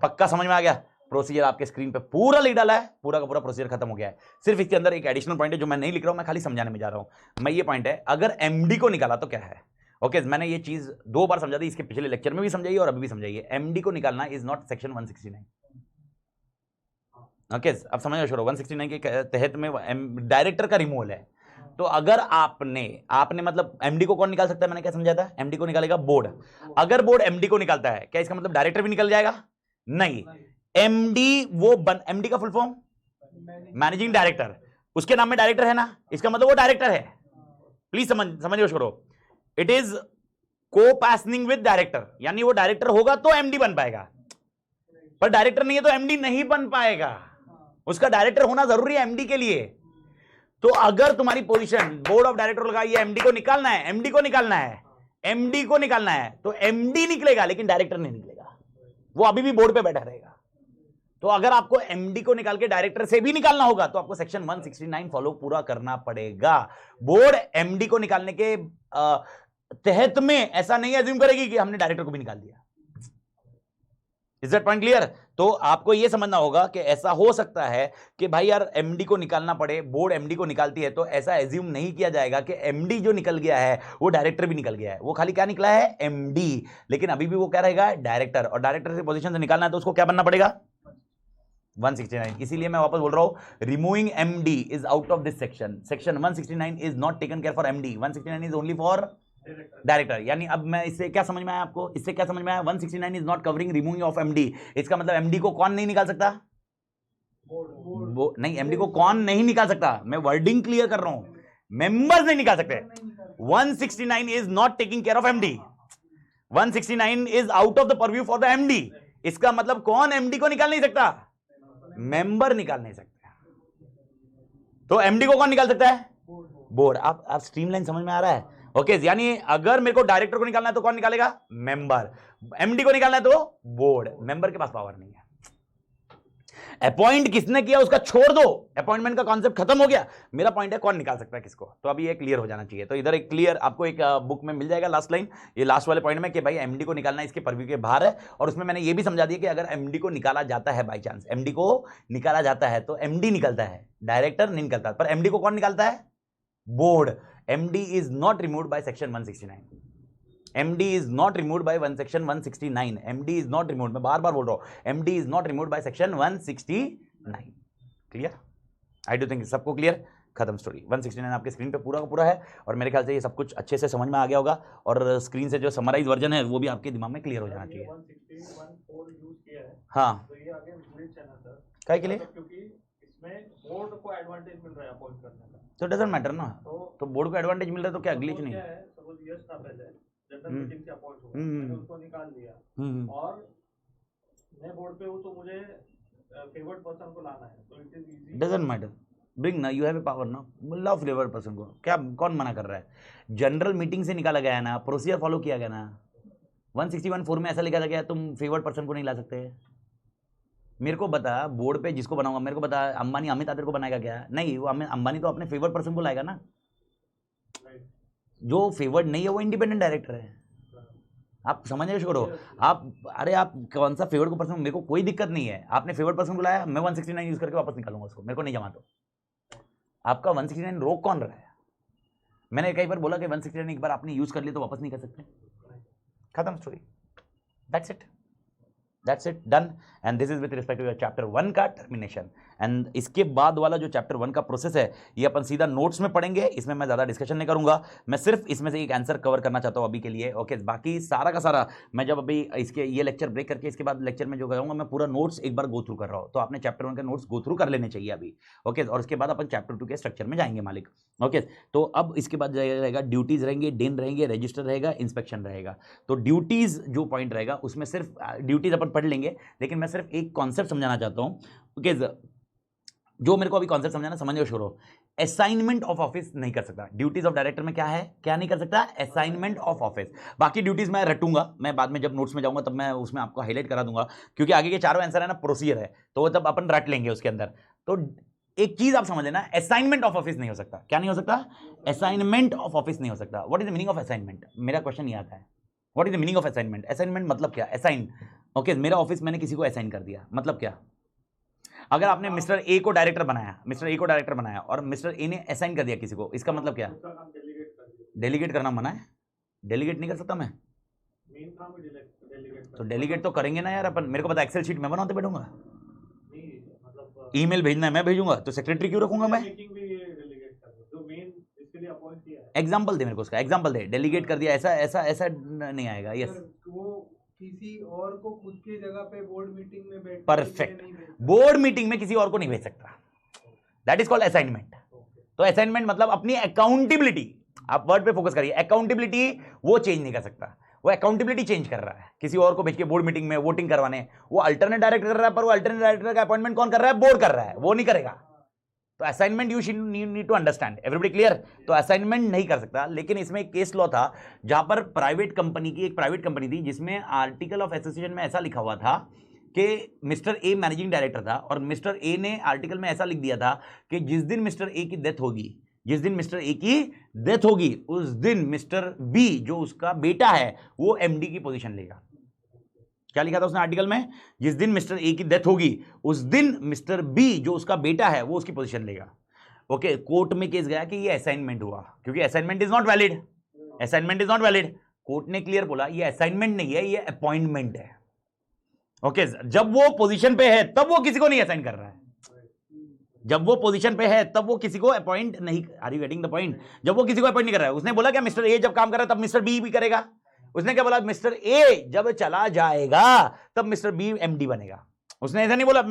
पक्का समझ में आ गया। प्रोसीजर आपके स्क्रीन पे पूरा लिख डाला है, पूरा का पूरा प्रोसीजर खत्म हो गया है। सिर्फ इसके अंदर एक एडिशनल पॉइंट है जो मैं नहीं लिख रहा हूं, मैं खाली समझाने में जा रहा हूं। मैं ये पॉइंट है, अगर एमडी को निकाला तो क्या है, ओके, मैंने ये चीज 2 बार समझा दी, इसके पिछले लेक्चर में भी समझाई और अभी भी समझाइए, एमडी को निकालना इज नॉट सेक्शन 169। ओके, अब समझ शुरू, 169 के तहत में डायरेक्टर का रिमूवल है, तो अगर आपने मतलब एमडी को कौन निकाल सकता है, मैंने क्या समझा था, एमडी को निकालेगा बोर्ड। अगर बोर्ड एमडी को निकालता है, क्या इसका मतलब डायरेक्टर भी निकल जाएगा, नहीं, एमडी वो एमडी का फुल फॉर्म मैनेजिंग डायरेक्टर, उसके नाम में डायरेक्टर है ना, इसका मतलब वो डायरेक्टर है, प्लीज समझिए शुरू, इट इज को-पैसनिंग विद डायरेक्टर, यानी वो डायरेक्टर होगा तो एमडी बन पाएगा, पर डायरेक्टर नहीं है तो एमडी नहीं बन पाएगा, उसका डायरेक्टर होना जरूरी है एमडी के लिए। तो अगर तुम्हारी पोजीशन बोर्ड ऑफ डायरेक्टर लगा, ये एमडी को निकालना है, एमडी को निकालना है, एमडी को निकालना है, तो एमडी निकलेगा लेकिन डायरेक्टर नहीं निकलेगा, वो अभी भी बोर्ड पे बैठा रहेगा। तो अगर आपको एमडी को निकाल के डायरेक्टर से भी निकालना होगा तो आपको सेक्शन 169 फॉलो पूरा करना पड़ेगा। बोर्ड एमडी को निकालने के तहत में ऐसा नहीं एज्यूम करेगी कि हमने डायरेक्टर को भी निकाल दिया। Is that point clear? तो आपको यह समझना होगा कि ऐसा हो सकता है कि भाई यार एमडी को निकालना पड़े, बोर्ड एमडी को निकालती है, तो ऐसा एज्यूम नहीं किया जाएगा कि एमडी जो निकल गया है वो डायरेक्टर भी निकल गया है, वो खाली क्या निकला है, एमडी, लेकिन अभी भी वो क्या रहेगा, डायरेक्टर, और डायरेक्टर से पोजीशन से निकालना है तो उसको क्या बनना पड़ेगा, 169, इसीलिए मैं वापस बोल रहा हूं removing MD is out of this section. Section 169 is not taken care for MD. 169 is only for director. यानी अब मैं इससे क्या समझ में आया आपको, इससे क्या समझ में आया, 169 is not covering removing of MD. इसका मतलब एमडी को कौन नहीं निकाल सकता, वो नहीं, एमडी को कौन नहीं निकाल सकता, मैं वर्डिंग क्लियर कर रहा हूं, मेंबर्स नहीं निकाल सकते. 169 is not taking care of MD. 169 is out of the purview for the MD. इसका मतलब कौन एमडी को निकाल नहीं सकता, मेंबर निकाल नहीं सकते. तो एमडी को कौन निकाल सकता है, बोर्ड. आप स्ट्रीमलाइन समझ में आ रहा है. ओके यानी अगर मेरे को डायरेक्टर को निकालना है तो कौन निकालेगा, मेंबर. एमडी को निकालना है तो बोर्ड. मेंबर के पास पावर नहीं है. अपॉइंट किसने किया उसका छोड़ दो, अपॉइंटमेंट का कॉन्सेप्ट खत्म हो गया. मेरा पॉइंट है कौन निकाल सकता है किसको. तो अभी ये क्लियर हो जाना चाहिए. तो इधर एक क्लियर आपको एक बुक में मिल जाएगा लास्ट लाइन, ये लास्ट वाले पॉइंट में कि भाई एमडी को निकालना इसके परव्यू के बाहर है. और उसमें मैंने ये भी समझा दिया कि अगर एमडी को निकाला जाता है, बाई चांस एमडी को निकाला जाता है तो एमडी निकलता है, डायरेक्टर नहीं निकलता. पर एमडी को कौन निकालता है, board. MD is not removed by section 169. MD is not removed by section 169. MD is not removed. मैं बार बार बोल रहा हूं MD is not removed by section 169. Clear, I do think सबको क्लियर. खत्म स्टोरी. 169 आपके स्क्रीन पे पूरा का पूरा है और मेरे ख्याल से ये सब कुछ अच्छे से समझ में आ गया होगा और स्क्रीन से जो समराइज वर्जन है वो भी आपके दिमाग में क्लियर हो जाना चाहिए. हाँ, क्या के लिए, क्योंकि इसमें बोर्ड को एडवांटेज मिल रहा है अपॉइंट करने का. तो डजंट मैटर ना. तो बोर्ड को एडवांटेज मिल रहा है तो क्या ग्लिच नहीं है. सपोज यस था पहले जनरल मीटिंग से अपॉइंट हुआ, मैंने उसको निकाल दिया और मैं बोर्ड पे हूं तो मुझे फेवर्ड पर्सन को लाना है, तो it is easy. Doesn't matter, bring ना, यू हैव ए पावर ना. लाओ फेवर्ड पर्सन को, क्या कौन मना कर रहा है. जनरल मीटिंग से निकाला गया है ना, प्रोसीजर फॉलो किया गया ना. 161(4) में ऐसा लिखा था क्या तुम फेवर्ड पर्सन को नहीं ला सकते. मेरे को बता, बोर्ड पे जिसको बनाऊंगा मेरे को बता, अंबानी अमित आदिर को बनाएगा क्या, नहीं. वो अंबानी तो अपने फेवर्ड पर्सन को लाएगा ना. जो फेवर्ड नहीं है वो इंडिपेंडेंट डायरेक्टर है. आप समझने की करो. आप अरे आप कौन सा फेवर्ड को पर्सन, मेरे को कोई दिक्कत नहीं है. आपने फेवर्ड पर्सन को लाया, मैं 169 यूज करके वापस निकालूंगा उसको, मेरे को नहीं जमा. तो आपका 169 रोक कौन रहा है. मैंने कई बार बोला कि 169 एक बार आपने यूज कर लिया तो वापस नहीं कर सकते. खत्म story. That's it done. And this is with respect to your chapter 1 का टर्मिनेशन. एंड इसके बाद वाला जो चैप्टर 1 का प्रोसेस है ये अपन सीधा नोट्स में पढ़ेंगे. इसमें मैं ज़्यादा डिस्कशन नहीं करूंगा. मैं सिर्फ इसमें से एक आंसर कवर करना चाहता हूँ अभी के लिए. ओके, बाकी सारा का सारा मैं जब अभी इसके ये लेक्चर ब्रेक करके इसके बाद लेक्चर में जो कराऊंगा मैं पूरा नोट्स एक बार गो थ्रू कर रहा हूँ. तो आपने चैप्टर 1 के नोट्स गो थ्रू कर लेने चाहिए अभी. ओके, और उसके बाद अपन चैप्टर 2 के स्ट्रक्चर में जाएंगे मालिक. ओके, तो अब इसके बाद रहेगा ड्यूटीज रहेंगे, डेन रहेंगे, रजिस्टर रहेगा, इंस्पेक्शन रहेगा. तो ड्यूटीज जो पॉइंट रहेगा उसमें सिर्फ ड्यूटीज अपन पढ़ लेंगे, लेकिन मैं सिर्फ एक कॉन्सेप्ट समझाना चाहता हूँ. ओके, जो मेरे को अभी कॉन्सेप्ट समझाना, समझने शुरू हो. असाइनमेंट ऑफ ऑफिस नहीं कर सकता. ड्यूटीज ऑफ डायरेक्टर में क्या है, क्या नहीं कर सकता, असाइनमेंट ऑफ ऑफिस. बाकी ड्यूटीज मैं रटूंगा, मैं बाद में जब नोट्स में जाऊंगा तब मैं उसमें आपको हाईलाइट करा दूंगा, क्योंकि आगे के चारों आंसर है ना प्रोसीजर है, तो तब अपन रट लेंगे उसके अंदर. तो एक चीज आप समझ लेना, असाइनमेंट ऑफ ऑफिस नहीं हो सकता. क्या नहीं हो सकता, असाइनमेंट ऑफ ऑफिस नहीं हो सकता. What is the meaning of assignment, मेरा क्वेश्चन ये आता है. What is the meaning of assignment. Assignment मतलब क्या, असाइन. ओके, मेरा ऑफिस मैंने किसी को असाइन कर दिया, मतलब क्या. अगर आपने मिस्टर ए को डायरेक्टर बनाया और मिस्टर ए ने असाइन कर दिया किसी को, इसका मतलब क्या, डेलीगेट करना मना है. डेलीगेट नहीं कर सकता मैं. तो डेलीगेट तो करेंगे ना यार अपन. मेरे को पता एक्सेल शीट मैं बनाते बैठूंगा, ईमेल भेजना है मैं भेजूंगा, तो सेक्रेटरी क्यों रखूंगा मैं. एग्जाम्पल दे मेरे को, उसका एग्जाम्पल दे. डेलीगेट कर दिया, ऐसा ऐसा ऐसा नहीं आएगा. यस, किसी और को खुद की जगह पे बोर्ड मीटिंग में बैठ, परफेक्ट. बोर्ड मीटिंग में किसी और को नहीं भेज सकता. That is called assignment. तो असाइनमेंट मतलब अपनी अकाउंटेबिलिटी, आप वर्ड पे फोकस करिए, अकाउंटेबिलिटी वो चेंज नहीं कर सकता. वो अकाउंटेबिलिटी चेंज कर रहा है किसी और को भेज के बोर्ड मीटिंग में वोटिंग करवाने. वो अल्टरनेट डायरेक्टर कर रहा है, पर वो अल्टरनेट डायरेक्टर का अपॉइंटमेंट कौन कर रहा है, बोर्ड कर रहा है, वो नहीं करेगा. तो assignment you need to understand. Everybody clear. तो असाइनमेंट नहीं कर सकता. लेकिन इसमें एक केस लॉ था जहां पर प्राइवेट कंपनी की, एक प्राइवेट कंपनी थी जिसमें आर्टिकल ऑफ एसोसिएशन में ऐसा लिखा हुआ था कि मिस्टर ए मैनेजिंग डायरेक्टर था और मिस्टर ए ने आर्टिकल में ऐसा लिख दिया था कि जिस दिन मिस्टर ए की डेथ होगी, उस दिन मिस्टर बी जो उसका बेटा है वो एमडी की पोजीशन लेगा. क्या लिखा था उसने आर्टिकल में, जिस दिन मिस्टर ए की डेथ होगी उस दिन मिस्टर बी जो उसका बेटा है वो उसकी पोजीशन लेगा. ओके, कोर्ट में केस गया कि ये असाइनमेंट हुआ, क्योंकि assignment is not valid. Court ने क्लियर बोला ये असाइनमेंट नहीं है, ये अपॉइंटमेंट है. ओके जब वो पोजीशन पे है तब वो किसी को नहीं असाइन कर रहा है, जब वो पोजीशन पे है तब वो किसी को अपॉइंट नहीं, are you getting the point? जब वो किसी को अपॉइंट नहीं कर रहा है, उसने बोला क्या मिस्टर ए जब काम कर रहा है तब मिस्टर बी भी करेगा, उसने क्या बोला मिस्टर ए जब चला जाएगा तब मिस्टर बी एमडी बनेगा, उसने ऐसा नहीं बोला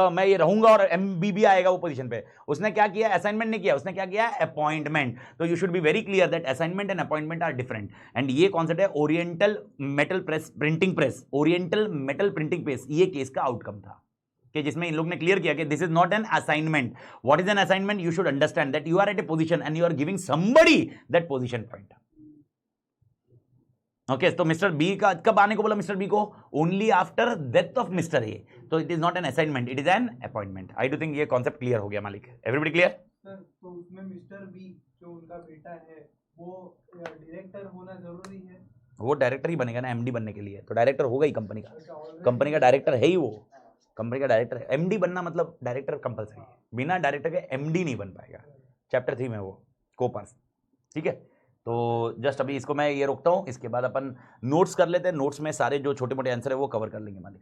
मैं ये रहूंगा और एमबी भी आएगा वो पोजीशन पे, उसने क्या किया असाइनमेंट नहीं किया, उसने क्या किया अपॉइंटमेंट। तो you should be very clear that assignment and appointment are different and ये कॉन्सेप्ट है oriental metal press printing press, oriental metal printing press, ये केस का आउटकम था कि जिसमें इन लोग ने क्लियर किया कि this is not an assignment. What is an assignment? You should understand that you are at a position and you are giving somebody that position point. Okay तो मिस्टर बी का कब आने को बोला मिस्टर बी को? Only after death of mister A, तो it is not an assignment, it is an appointment. I do think ये concept clear हो गया मालिक, एवरीबडी क्लियर? सर तो उसमें मिस्टर बी जो उनका बेटा है वो डायरेक्टर होना जरूरी है? वो डायरेक्टर ही बनेगा ना एमडी बनने के लिए, तो डायरेक्टर होगा ही कंपनी का, कंपनी का डायरेक्टर है ही वो, कंपनी का डायरेक्टर है। एमडी बनना मतलब डायरेक्टर कंपलसरी है, बिना डायरेक्टर के एमडी नहीं बन पाएगा, चैप्टर 3 में वो कोपास, ठीक है। तो जस्ट अभी इसको मैं ये रोकता हूँ, इसके बाद अपन नोट्स कर लेते हैं, नोट्स में सारे जो छोटे मोटे आंसर है वो कवर कर लेंगे मालिक।